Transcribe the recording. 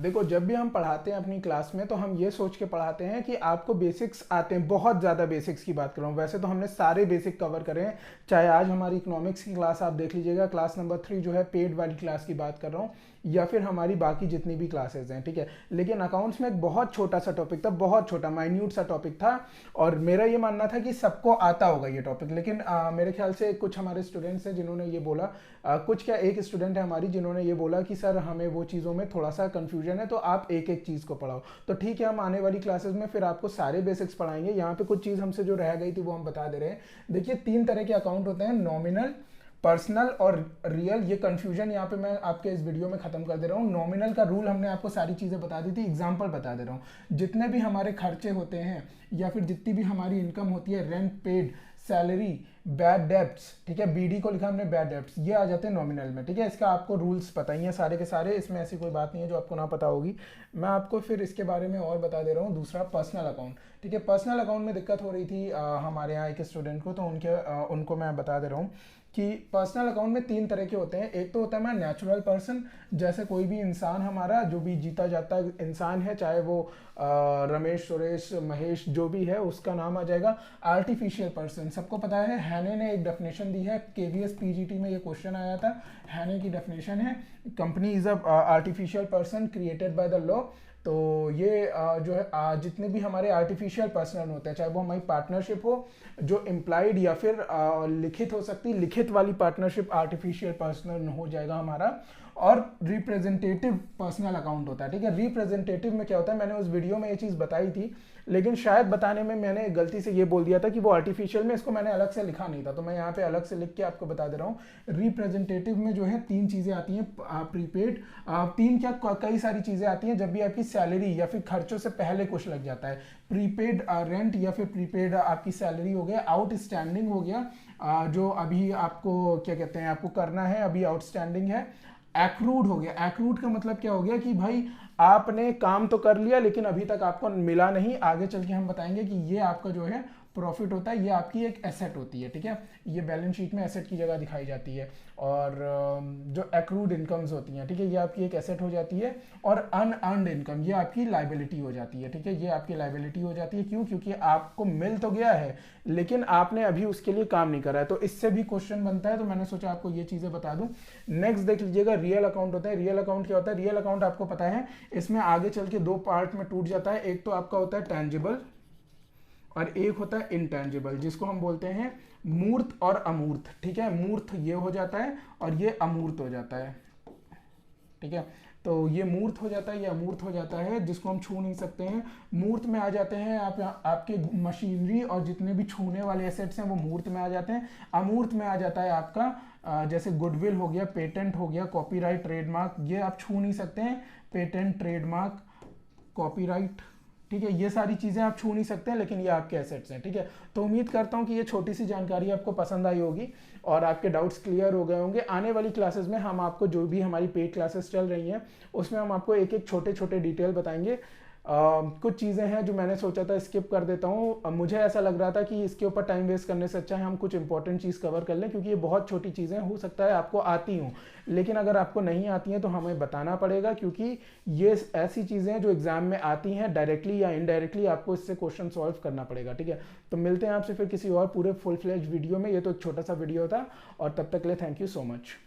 देखो, जब भी हम पढ़ाते हैं अपनी क्लास में तो हम ये सोच के पढ़ाते हैं कि आपको बेसिक्स आते हैं। बहुत ज़्यादा बेसिक्स की बात कर रहा हूँ, वैसे तो हमने सारे बेसिक कवर करे हैं। चाहे आज हमारी इकोनॉमिक्स की क्लास आप देख लीजिएगा, क्लास नंबर 3 जो है पेड वाली क्लास की बात कर रहा हूँ, या फिर हमारी बाकी जितनी भी क्लासेज हैं, ठीक है। लेकिन अकाउंट्स में एक बहुत छोटा सा टॉपिक था, बहुत छोटा माइन्यूट सा टॉपिक था, और मेरा ये मानना था कि सबको आता होगा ये टॉपिक। लेकिन मेरे ख्याल से कुछ हमारे स्टूडेंट्स हैं जिन्होंने ये बोला, कुछ क्या, एक स्टूडेंट है हमारी जिन्होंने ये बोला कि सर हमें वो चीज़ों में थोड़ा सा कन्फ्यूजन है, तो आप एक एक चीज़ को पढ़ाओ। तो ठीक है, हम आने वाली क्लासेस में फिर आपको सारे बेसिक्स पढ़ाएंगे। यहाँ पे कुछ चीज़ हमसे जो रह गई थी वो हम बता दे रहे हैं। देखिए, 3 तरह के अकाउंट होते हैं, नॉमिनल, पर्सनल और रियल। ये कंफ्यूजन यहाँ पे मैं आपके इस वीडियो में खत्म कर दे रहा हूँ। नॉमिनल का रूल हमने आपको सारी चीज़ें बता दी थी, एग्जांपल बता दे रहा हूँ। जितने भी हमारे खर्चे होते हैं या फिर जितनी भी हमारी इनकम होती है, rent paid, salary, bad debts, ठीक है, बीडी को लिखा हमने बैड डेब्ट्स, ये आ जाते हैं नॉमिनल में, ठीक है। इसका आपको रूल्स पता ही है सारे के सारे, इसमें ऐसी कोई बात नहीं है जो आपको ना पता होगी। मैं आपको फिर इसके बारे में और बता दे रहा हूँ। दूसरा पर्सनल अकाउंट, ठीक है। पर्सनल अकाउंट में दिक्कत हो रही थी हमारे यहाँ एक स्टूडेंट को, तो उनको मैं बता दे रहा हूँ कि पर्सनल अकाउंट में 3 तरह के होते हैं। एक तो होता है मैं नेचुरल पर्सन, जैसे कोई भी इंसान हमारा जो भी जीता जाता इंसान है, चाहे वो रमेश, सुरेश, महेश जो भी है, उसका नाम आ जाएगा। आर्टिफिशियल पर्सन, सबको पता है, हैने ने एक डेफिनेशन दी है, केवीएस पीजीटी में ये क्वेश्चन आया था। हैने की डेफिनेशन है, company is a artificial person created by the law. तो ये जो है जितने भी हमारे आर्टिफिशियल पर्सनल होते हैं, चाहे वो हमारी पार्टनरशिप हो जो इम्प्लाइड या फिर लिखित हो सकती है, लिखित वाली पार्टनरशिप आर्टिफिशियल पर्सनल हो जाएगा हमारा। और रिप्रेजेंटेटिव पर्सनल अकाउंट होता है, ठीक है। रिप्रेजेंटेटिव में क्या होता है, मैंने उस वीडियो में ये चीज़ बताई थी, लेकिन शायद बताने में मैंने गलती से ये बोल दिया था कि वो आर्टिफिशियल में, इसको मैंने अलग से लिखा नहीं था, तो मैं यहाँ पे अलग से लिख के आपको बता दे रहा हूँ। रिप्रेजेंटेटिव में जो है 3 चीज़ें आती हैं, प्रीपेड, 3 क्या कई सारी चीज़ें आती हैं जब भी आपकी सैलरी या फिर खर्चों से पहले कुछ लग जाता है। प्रीपेड रेंट या फिर प्रीपेड आपकी सैलरी हो गया, आउटस्टैंडिंग हो गया, जो अभी आपको क्या कहते हैं आपको करना है, अभी आउटस्टैंडिंग है। एक्रूड हो गया, एक्रूड का मतलब क्या हो गया कि भाई आपने काम तो कर लिया लेकिन अभी तक आपको मिला नहीं। आगे चल के हम बताएंगे कि ये आपका जो है प्रॉफिट होता है, ये आपकी एक एसेट होती है, ठीक है। ये बैलेंस शीट में एसेट की जगह दिखाई जाती है। और जो एक्रूड इनकम्स होती हैं, ठीक है, ये आपकी एक एसेट हो जाती है। और अनअर्न्ड इनकम, ये आपकी लाइबिलिटी हो जाती है, ठीक है। ये आपकी लाइबिलिटी हो जाती है, क्यों? क्योंकि आपको मिल तो गया है लेकिन आपने अभी उसके लिए काम नहीं करा है, तो इससे भी क्वेश्चन बनता है, तो मैंने सोचा आपको ये चीज़ें बता दूं। नेक्स्ट देख लीजिएगा, रियल अकाउंट होता है। रियल अकाउंट क्या होता है? रियल अकाउंट आपको पता है, इसमें आगे चल के 2 पार्ट में टूट जाता है। एक तो आपका होता है टेंजिबल और एक होता है इनटेंजिबल, जिसको हम बोलते हैं मूर्त और अमूर्त, ठीक है। मूर्त ये हो जाता है और ये अमूर्त हो जाता है, ठीक है। तो ये मूर्त हो जाता है, ये अमूर्त हो जाता है, जिसको हम छू नहीं सकते हैं। मूर्त में आ जाते हैं आपके मशीनरी और जितने भी छूने वाले एसेट्स हैं वो मूर्त में आ जाते हैं। अमूर्त में आ जाता है आपका जैसे गुडविल हो गया, पेटेंट हो गया, कॉपीराइट, ट्रेडमार्क, ये आप छू नहीं सकते हैं। पेटेंट, ट्रेडमार्क, कॉपीराइट, ठीक है, ये सारी चीज़ें आप छू नहीं सकते हैं, लेकिन ये आपके एसेट्स हैं, ठीक है। तो उम्मीद करता हूँ कि ये छोटी सी जानकारी आपको पसंद आई होगी और आपके डाउट्स क्लियर हो गए होंगे। आने वाली क्लासेस में हम आपको, जो भी हमारी पेड क्लासेस चल रही हैं, उसमें हम आपको एक एक छोटे छोटे डिटेल बताएंगे। कुछ चीज़ें हैं जो मैंने सोचा था स्किप कर देता हूँ, मुझे ऐसा लग रहा था कि इसके ऊपर टाइम वेस्ट करने से अच्छा है हम कुछ इंपॉर्टेंट चीज़ कवर कर लें, क्योंकि ये बहुत छोटी चीज़ें हो सकता है आपको आती हों, लेकिन अगर आपको नहीं आती हैं तो हमें बताना पड़ेगा, क्योंकि ये ऐसी चीज़ें हैं जो एग्जाम में आती हैं, डायरेक्टली या इनडायरेक्टली आपको इससे क्वेश्चन सॉल्व करना पड़ेगा, ठीक है। तो मिलते हैं आपसे फिर किसी और पूरे फुल फ्लेज वीडियो में। ये तो एक छोटा सा वीडियो था, और तब तक के लिए थैंक यू सो मच।